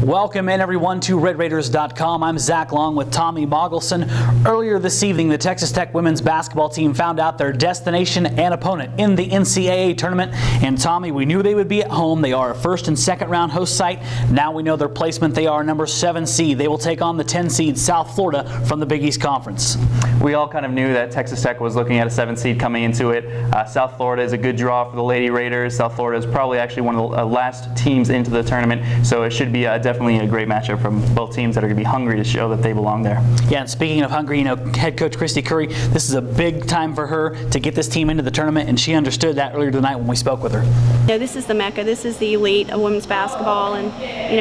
Welcome in everyone to RedRaiders.com. I'm Zach Long with Tommy Mogelson. Earlier this evening, the Texas Tech women's basketball team found out their destination and opponent in the NCAA tournament. And Tommy, we knew they would be at home. They are a first and second round host site. Now we know their placement. They are number 7 seed. They will take on the 10 seed South Florida from the Big East Conference. We all kind of knew that Texas Tech was looking at a 7 seed coming into it. South Florida is a good draw for the Lady Raiders. South Florida is probably actually one of the last teams into the tournament, so it should be definitely a great matchup from both teams that are going to be hungry to show that they belong there. Yeah, and speaking of hungry, head coach Christy Curry, this is a big time for her to get this team into the tournament, and she understood that earlier tonight when we spoke with her. This is the Mecca. This is the elite of women's basketball, and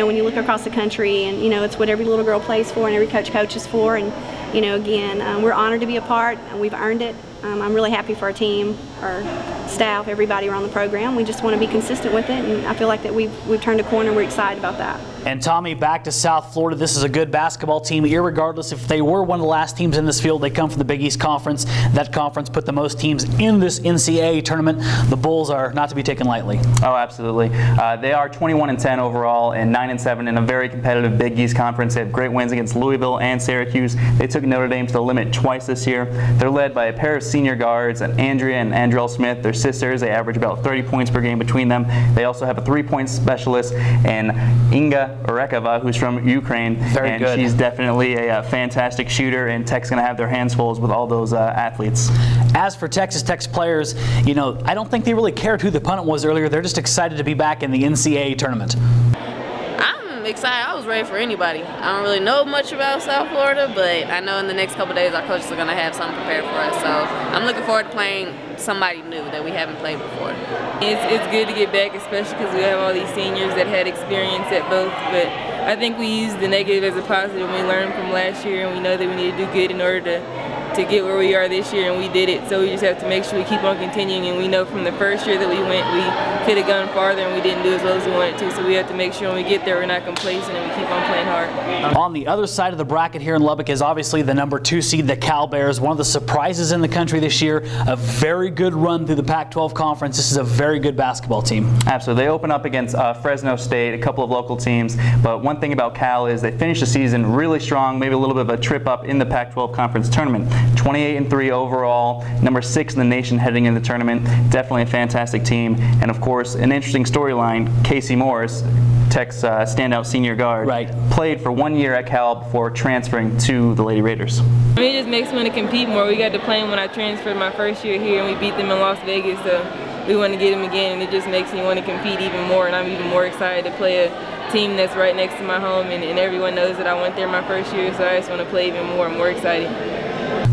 when you look across the country, and it's what every little girl plays for and every coach coaches for, and again, we're honored to be a part, and we've earned it. I'm really happy for our team, our staff, everybody around the program. We just want to be consistent with it, and I feel like that we've turned a corner. We're excited about that. And Tommy, back to South Florida. This is a good basketball team, irregardless if they were one of the last teams in this field. They come from the Big East Conference. That conference put the most teams in this NCAA tournament. The Bulls are not to be taken lightly. Oh, absolutely. They are 21-10 overall and 9-7 in a very competitive Big East Conference. They have great wins against Louisville and Syracuse. They took Notre Dame to the limit twice this year. They're led by a pair of senior guards, Andrea and Andrell Smith. They're sisters. They average about 30 points per game between them. They also have a 3-point specialist, and Inga Orekova, who's from Ukraine. Very good. She's definitely a fantastic shooter, and Tech's going to have their hands full with all those athletes. As for Texas Tech's players, I don't think they really cared who the opponent was earlier. They're just excited to be back in the NCAA tournament. I'm excited. I was ready for anybody. I don't really know much about South Florida, but I know in the next couple of days our coaches are going to have something prepared for us. So I'm looking forward to playing somebody new that we haven't played before. It's good to get back, especially because we have all these seniors that had experience at both. But I think we use the negative as a positive. We learned from last year, and we know that we need to do good in order to get where we are this year, and we did it. So we just have to make sure we keep on continuing, and we know from the first year that we went, we could have gone farther, and we didn't do as well as we wanted to. So we have to make sure when we get there we're not complacent and we keep on playing hard. On the other side of the bracket here in Lubbock is obviously the number 2 seed, the Cal Bears, one of the surprises in the country this year. A very good run through the Pac-12 conference. This is a very good basketball team. Absolutely. They open up against Fresno State, a couple of local teams, but one thing about Cal is they finished the season really strong, maybe a little bit of a trip up in the Pac-12 conference tournament. 28-3 overall, number 6 in the nation heading into the tournament. Definitely a fantastic team, and of course an interesting storyline. Casey Morris, Tech's standout senior guard, played for 1 year at Cal before transferring to the Lady Raiders. It just makes me want to compete more. We got to play them when I transferred my first year here, and we beat them in Las Vegas, so we want to get them again, and it just makes me want to compete even more, and I'm even more excited to play a team that's right next to my home, and everyone knows that I went there my first year, so I just want to play even more. I'm more excited.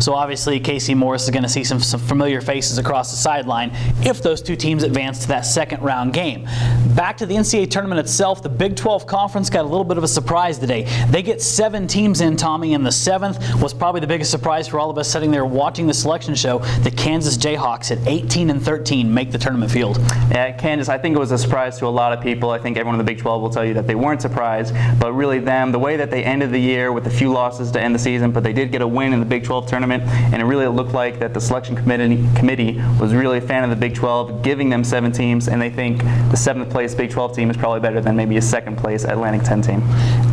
So obviously Casey Morris is going to see some familiar faces across the sideline if those two teams advance to that second round game. Back to the NCAA tournament itself, the Big 12 Conference got a little bit of a surprise today. They get 7 teams in, Tommy, and the 7th was probably the biggest surprise for all of us sitting there watching the selection show. The Kansas Jayhawks at 18-13 make the tournament field. Yeah, Kansas, I think it was a surprise to a lot of people. I think everyone in the Big 12 will tell you that they weren't surprised, but really them, the way that they ended the year with a few losses to end the season, but they did get a win in the Big 12 tournament, and it really looked like that the selection committee was really a fan of the Big 12, giving them 7 teams, and they think the 7th place Big 12 team is probably better than maybe a 2nd place Atlantic 10 team.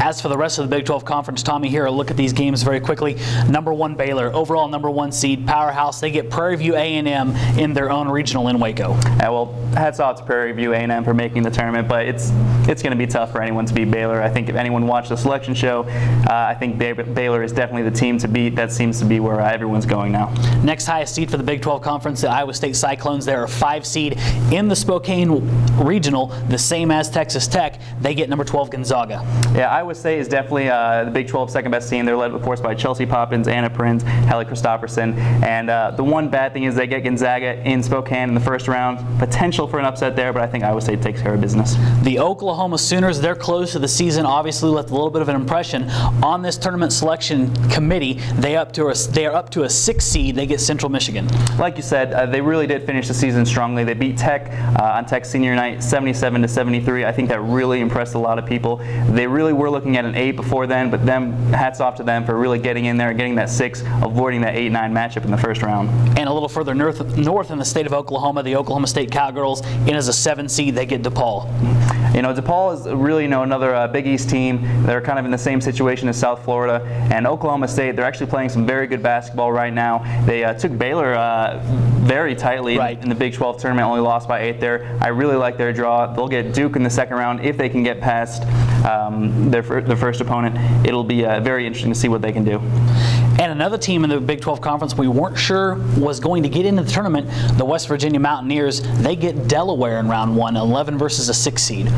As for the rest of the Big 12 Conference, Tommy, here a look at these games very quickly. Number 1 Baylor, overall number 1 seed, powerhouse. They get Prairie View A&M in their own regional in Waco. Well, hats off to Prairie View A&M for making the tournament, but it's going to be tough for anyone to beat Baylor. I think if anyone watched the selection show, I think Baylor is definitely the team to beat. That seems to be where everyone's going now. Next highest seed for the Big 12 Conference, the Iowa State Cyclones. They're a 5 seed in the Spokane regional, the same as Texas Tech. They get number 12 Gonzaga. Yeah, Iowa State is definitely the Big 12 second best team. They're led, of course, by Chelsea Poppins, Anna Prinz, Hallie Christopherson. And the one bad thing is they get Gonzaga in Spokane in the first round. Potential for an upset there, but I think Iowa State takes care of business. The Oklahoma Sooners, they're close to the season, obviously left a little bit of an impression on this tournament selection committee. They are up to a 6 seed. They get Central Michigan. Like you said, they really did finish the season strongly. They beat Tech on Tech senior night 77-73. I think that really impressed a lot of people. They really were looking at an 8 before then, but hats off to them for really getting in there and getting that 6, avoiding that 8-9 matchup in the first round. And a little further north in the state of Oklahoma, the Oklahoma State Cowgirls in as a 7 seed. They get DePaul. DePaul is really another Big East team. They're kind of in the same situation as South Florida. And Oklahoma State, they're actually playing some very good basketball right now. They took Baylor very tightly in the Big 12 tournament, only lost by 8 there. I really like their draw. They'll get Duke in the second round if they can get past their first opponent. It'll be very interesting to see what they can do. And another team in the Big 12 Conference we weren't sure was going to get into the tournament, the West Virginia Mountaineers. They get Delaware in round 1, 11 versus a 6 seed.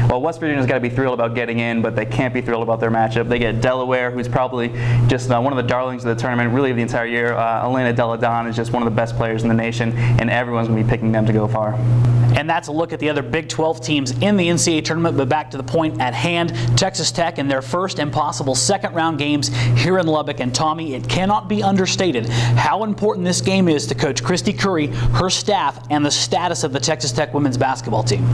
Well, West Virginia's got to be thrilled about getting in, but they can't be thrilled about their matchup. They get Delaware, who's probably just one of the darlings of the tournament, really the entire year. Elena Delle Donne is just one of the best players in the nation, and everyone's going to be picking them to go far. And that's a look at the other Big 12 teams in the NCAA tournament, but back to the point at hand, Texas Tech in their first and possible second round games here in Lubbock. And Tommy, it cannot be understated how important this game is to Coach Christy Curry, her staff, and the status of the Texas Tech women's basketball team.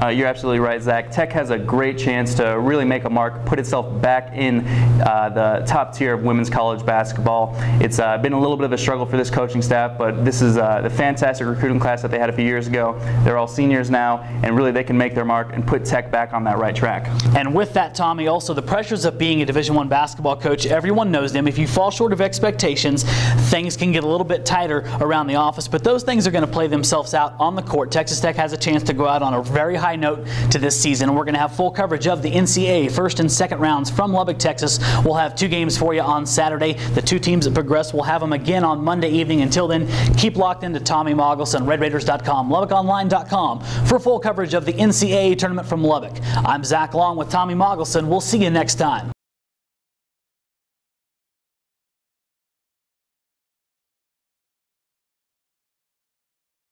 You're absolutely right, Zach. Tech has a great chance to really make a mark, put itself back in the top tier of women's college basketball. It's been a little bit of a struggle for this coaching staff, but this is the fantastic recruiting class that they had a few years ago. They're all seniors now, and really they can make their mark and put Tech back on that right track. And with that, Tommy, also the pressures of being a Division I basketball coach, everyone knows them. If you fall short of expectations, things can get a little bit tighter around the office, but those things are going to play themselves out on the court. Texas Tech has a chance to go out on a very high note to this season, and we're going to have full coverage of the NCAA first and second rounds from Lubbock, Texas. We'll have 2 games for you on Saturday. The 2 teams that progress, we'll have them again on Monday evening. Until then, keep locked into Tommy Mogelson, RedRaiders.com, LubbockOnline.com for full coverage of the NCAA tournament from Lubbock. I'm Zach Long with Tommy Mogelson. We'll see you next time.